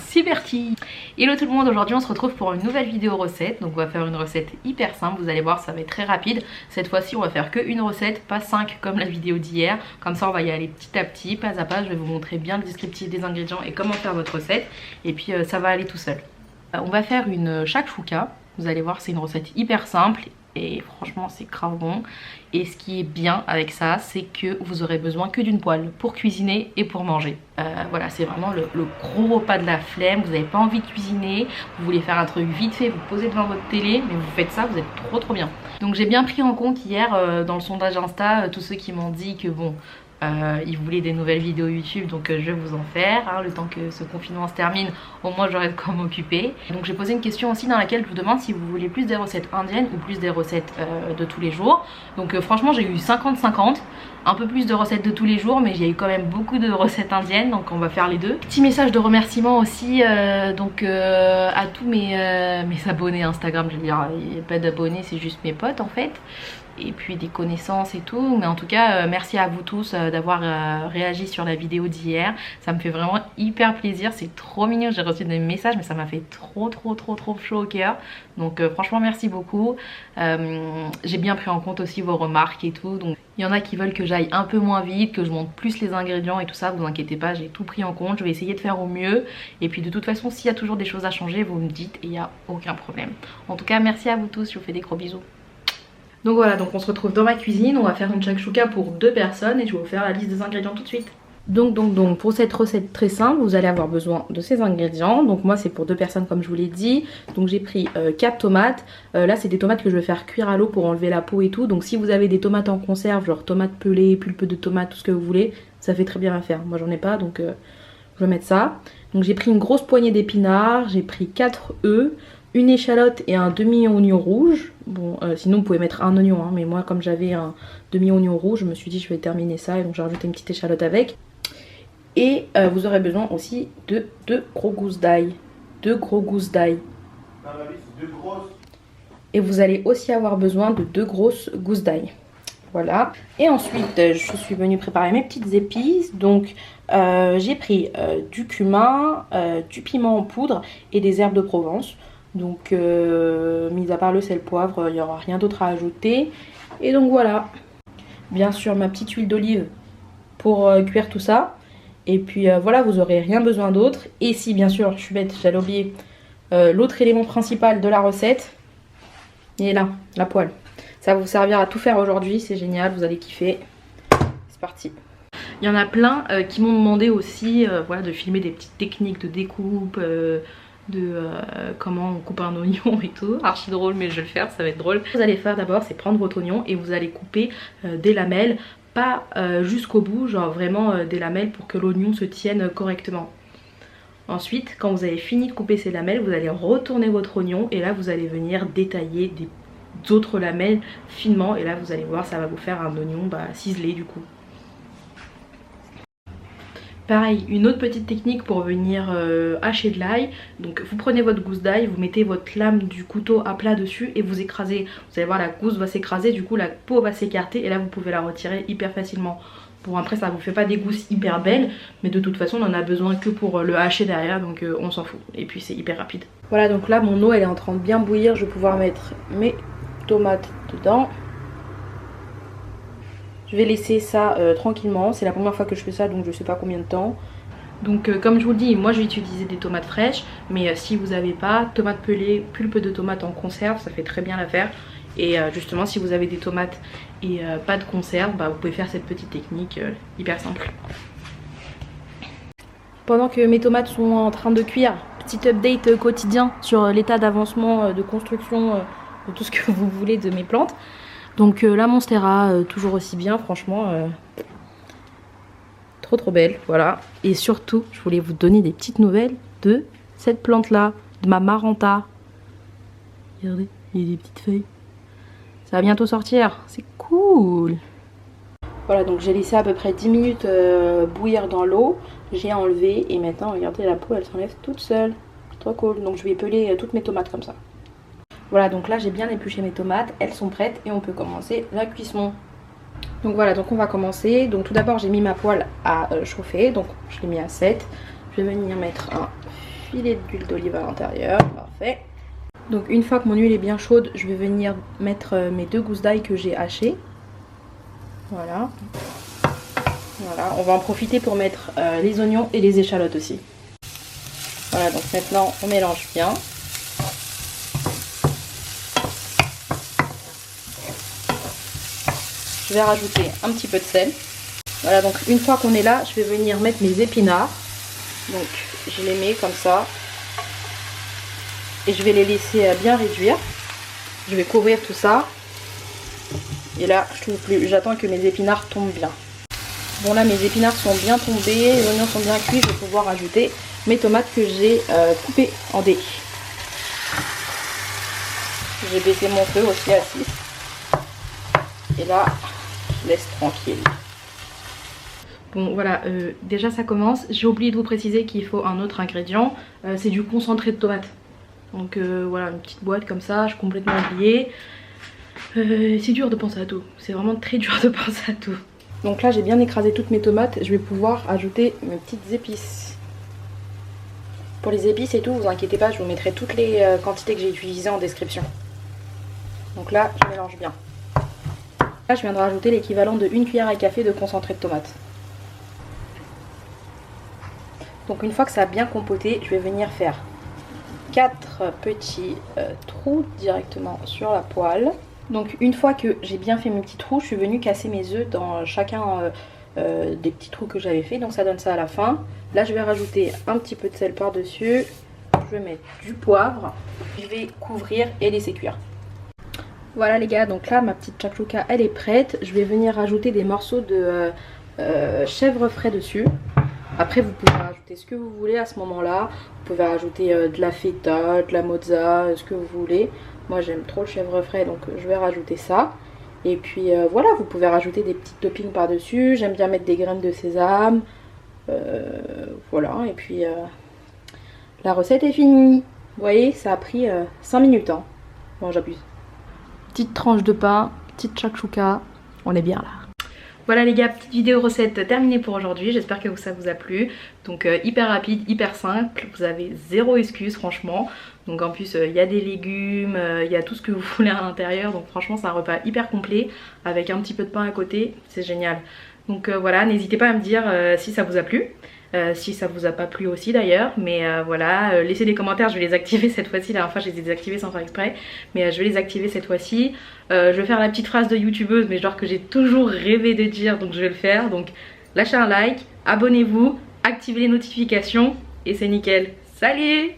c'est parti. Hello tout le monde, aujourd'hui on se retrouve pour une nouvelle vidéo recette. Donc on va faire une recette hyper simple, vous allez voir ça va être très rapide. Cette fois-ci on va faire que une recette, pas 5 comme la vidéo d'hier. Comme ça on va y aller petit à petit, pas à pas. Je vais vous montrer bien le descriptif des ingrédients et comment faire votre recette. Et puis ça va aller tout seul. On va faire une shakshuka, vous allez voir c'est une recette hyper simple. Et franchement c'est grave bon. Et ce qui est bien avec ça, c'est que vous aurez besoin que d'une poêle pour cuisiner et pour manger. Voilà, c'est vraiment le gros repas de la flemme. Vous n'avez pas envie de cuisiner, vous voulez faire un truc vite fait, vous posez devant votre télé, mais vous faites ça, vous êtes trop bien. Donc j'ai bien pris en compte hier dans le sondage Insta tous ceux qui m'ont dit que bon, ils voulaient des nouvelles vidéos YouTube, donc je vais vous en faire hein, le temps que ce confinement se termine, au moins j'aurai de quoi m'occuper. Donc j'ai posé une question aussi dans laquelle je vous demande si vous voulez plus des recettes indiennes ou plus des recettes de tous les jours. Donc franchement j'ai eu 50-50, un peu plus de recettes de tous les jours, mais j'ai eu quand même beaucoup de recettes indiennes, donc on va faire les deux. Petit message de remerciement aussi à tous mes abonnés Instagram. Je veux dire, il n'y a pas d'abonnés, c'est juste mes potes en fait, et puis des connaissances et tout. Mais en tout cas merci à vous tous d'avoir réagi sur la vidéo d'hier, ça me fait vraiment hyper plaisir, c'est trop mignon. J'ai reçu des messages mais ça m'a fait trop chaud au cœur, donc franchement merci beaucoup. J'ai bien pris en compte aussi vos remarques et tout, donc il y en a qui veulent que j'aille un peu moins vite, que je montre plus les ingrédients et tout ça, vous inquiétez pas, j'ai tout pris en compte, je vais essayer de faire au mieux. Et puis de toute façon s'il y a toujours des choses à changer, vous me dites et il n'y a aucun problème. En tout cas merci à vous tous, je vous fais des gros bisous. Donc voilà, donc on se retrouve dans ma cuisine, on va faire une shakshuka pour 2 personnes et je vais vous faire la liste des ingrédients tout de suite. Donc pour cette recette très simple, vous allez avoir besoin de ces ingrédients. Donc moi c'est pour 2 personnes comme je vous l'ai dit. Donc j'ai pris 4 tomates. Là c'est des tomates que je vais faire cuire à l'eau pour enlever la peau et tout. Donc si vous avez des tomates en conserve, genre tomates pelées, pulpe de tomates, tout ce que vous voulez, ça fait très bien l'affaire. Moi j'en ai pas, donc je vais mettre ça. Donc j'ai pris une grosse poignée d'épinards, j'ai pris 4 œufs, une échalote et un demi-oignon rouge. Bon sinon vous pouvez mettre un oignon hein, mais moi comme j'avais un demi-oignon rouge, je me suis dit je vais terminer ça et donc j'ai rajouté une petite échalote avec. Et vous aurez besoin aussi de 2 gros gousses d'ail. 2 gros gousses d'ail. Et vous allez aussi avoir besoin de 2 grosses gousses d'ail. Voilà. Et ensuite, je suis venue préparer mes petites épices. Donc, j'ai pris du cumin, du piment en poudre et des herbes de Provence. Donc, mis à part le sel, poivre, il n'y aura rien d'autre à ajouter. Et donc voilà. Bien sûr, ma petite huile d'olive pour cuire tout ça. Et puis voilà, vous n'aurez rien besoin d'autre. Et si bien sûr, je suis bête, j'allais oublier l'autre élément principal de la recette. Il est là, la poêle. Ça va vous servir à tout faire aujourd'hui, c'est génial, vous allez kiffer. C'est parti. Il y en a plein qui m'ont demandé aussi voilà, de filmer des petites techniques de découpe, comment on coupe un oignon et tout. Archi drôle, mais je vais le faire, ça va être drôle. Ce que vous allez faire d'abord, c'est prendre votre oignon et vous allez couper des lamelles. Pas jusqu'au bout, genre vraiment des lamelles pour que l'oignon se tienne correctement. Ensuite, quand vous avez fini de couper ces lamelles, vous allez retourner votre oignon et là vous allez venir détailler des autres lamelles finement et là vous allez voir, ça va vous faire un oignon ciselé du coup. Pareil, une autre petite technique pour venir hacher de l'ail. Donc vous prenez votre gousse d'ail, vous mettez votre lame du couteau à plat dessus et vous écrasez. Vous allez voir, la gousse va s'écraser, du coup la peau va s'écarter et là vous pouvez la retirer hyper facilement. Bon après ça vous fait pas des gousses hyper belles, mais de toute façon on en a besoin que pour le hacher derrière, donc on s'en fout. Et puis c'est hyper rapide. Voilà, donc là mon eau elle est en train de bien bouillir, je vais pouvoir mettre mes tomates dedans. Je vais laisser ça tranquillement, c'est la première fois que je fais ça donc je sais pas combien de temps. Donc comme je vous le dis, moi je vais utiliser des tomates fraîches, mais si vous n'avez pas, tomates pelées, pulpe de tomates en conserve, ça fait très bien l'affaire. Et justement si vous avez des tomates et pas de conserve, vous pouvez faire cette petite technique hyper simple. Pendant que mes tomates sont en train de cuire, petit update quotidien sur l'état d'avancement de construction de tout ce que vous voulez de mes plantes. Donc la monstera toujours aussi bien, franchement trop belle, voilà. Et surtout je voulais vous donner des petites nouvelles de cette plante là, de ma maranta. Regardez, il y a des petites feuilles, ça va bientôt sortir, c'est cool. Voilà, donc j'ai laissé à peu près 10 minutes bouillir dans l'eau, j'ai enlevé et maintenant regardez, la peau elle s'enlève toute seule, trop cool. Donc je vais peler toutes mes tomates comme ça. Voilà, donc là j'ai bien épluché mes tomates, elles sont prêtes et on peut commencer la cuisson. Donc voilà, donc on va commencer. Donc tout d'abord j'ai mis ma poêle à chauffer, donc je l'ai mis à 7. Je vais venir mettre un filet d'huile d'olive à l'intérieur. Parfait. Donc une fois que mon huile est bien chaude, je vais venir mettre mes 2 gousses d'ail que j'ai hachées. Voilà. Voilà, on va en profiter pour mettre les oignons et les échalotes aussi. Voilà, donc maintenant on mélange bien. Je vais rajouter un petit peu de sel. Voilà, donc une fois qu'on est là, je vais venir mettre mes épinards. Donc je les mets comme ça. Et je vais les laisser bien réduire. Je vais couvrir tout ça. Et là, je trouve plus. J'attends que mes épinards tombent bien. Bon là, mes épinards sont bien tombés, les oignons sont bien cuits. Je vais pouvoir ajouter mes tomates que j'ai coupées en dés. J'ai baissé mon feu aussi à 6. Et là, je laisse tranquille. Bon voilà, déjà ça commence. J'ai oublié de vous préciser qu'il faut un autre ingrédient. C'est du concentré de tomate. Donc voilà, une petite boîte comme ça, j'ai complètement oublié. C'est dur de penser à tout. C'est vraiment très dur de penser à tout. Donc là j'ai bien écrasé toutes mes tomates. Je vais pouvoir ajouter mes petites épices. Pour les épices et tout, vous inquiétez pas, je vous mettrai toutes les quantités que j'ai utilisées en description. Donc là, je mélange bien. Là, je viens de rajouter l'équivalent de 1 cuillère à café de concentré de tomate. Donc une fois que ça a bien compoté, je vais venir faire 4 petits trous directement sur la poêle. Donc une fois que j'ai bien fait mes petits trous, je suis venue casser mes œufs dans chacun des petits trous que j'avais fait. Donc ça donne ça à la fin. Là je vais rajouter un petit peu de sel par dessus. Je vais mettre du poivre. Je vais couvrir et laisser cuire. Voilà les gars, donc là ma petite chakchouka elle est prête. Je vais venir rajouter des morceaux de chèvre frais dessus. Après vous pouvez rajouter ce que vous voulez à ce moment là. Vous pouvez rajouter de la feta, de la mozza, ce que vous voulez. Moi j'aime trop le chèvre frais donc je vais rajouter ça. Et puis voilà, vous pouvez rajouter des petits toppings par dessus. J'aime bien mettre des graines de sésame. Voilà, et puis la recette est finie. Vous voyez, ça a pris 5 minutes hein. Bon j'abuse. Petite tranche de pain, petite chakchouka, on est bien là. Voilà les gars, petite vidéo recette terminée pour aujourd'hui, j'espère que ça vous a plu. Donc hyper rapide, hyper simple, vous avez zéro excuse franchement. Donc en plus il y a des légumes, il y a tout ce que vous voulez à l'intérieur. Donc franchement c'est un repas hyper complet avec un petit peu de pain à côté, c'est génial. Donc voilà, n'hésitez pas à me dire si ça vous a plu. Si ça vous a pas plu aussi d'ailleurs, mais voilà, laissez des commentaires, je vais les activer cette fois-ci. La dernière fois je les ai désactivés sans faire exprès, mais je vais les activer cette fois-ci. Je vais faire la petite phrase de youtubeuse, mais genre que j'ai toujours rêvé de dire, donc je vais le faire. Donc lâchez un like, abonnez-vous, activez les notifications et c'est nickel. Salut!